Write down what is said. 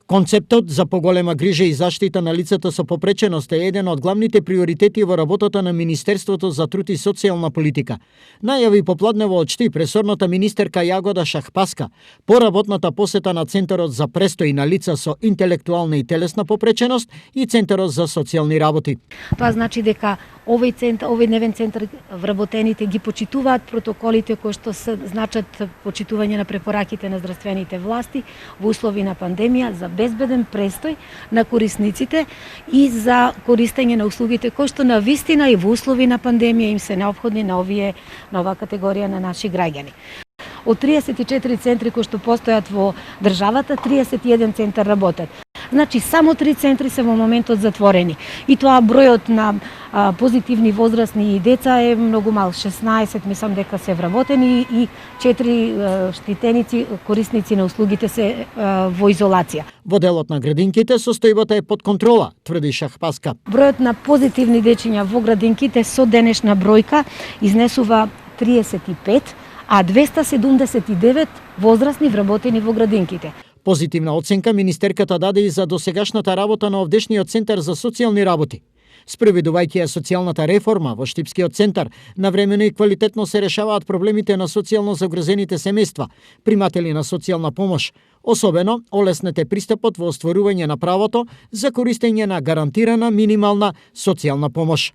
Концептот за поголема грижа и заштита на лицата со попреченост е еден од главните приоритети во работата на Министерството за труд и социјална политика. Најави попладнево од Штип ресорната министерка Јагода Шахпаска по работната посета на Центарот за престој на лица со интелектуална и телесна попреченост и Центарот за социјални работи. Тоа значи дека овој дневен центар вработените ги почитуваат протоколите кои што се значат почитување на препораките на здравствените власти во услови на пандемија за безбеден престој на корисниците и за користење на услугите кои што на вистина и во услови на пандемија им се неопходни на оваа категорија на наши граѓани. Од 34 центри кои што постојат во државата, 31 центар работат. Значи, само 3 центри се во моментот затворени. И тоа бројот на позитивни возрастни и деца е многу мал. 16, мислам дека се вработени и 4 штитеници, корисници на услугите се во изолација. Во делот на градинките состојбата е под контрола, тврди Шахпаска. Бројот на позитивни дечиња во градинките со денешна бројка изнесува 35, а 279 возрастни вработени во градинките. Позитивна оценка министерката даде и за досегашната работа на овдешниот Центар за социјални работи. Спроведувајќи ја социјалната реформа во Штипскиот центар, навремено и квалитетно се решаваат проблемите на социјално загрозените семејства, приматели на социјална помош, особено олеснете пристапот во остварување на правото за користење на гарантирана минимална социјална помош.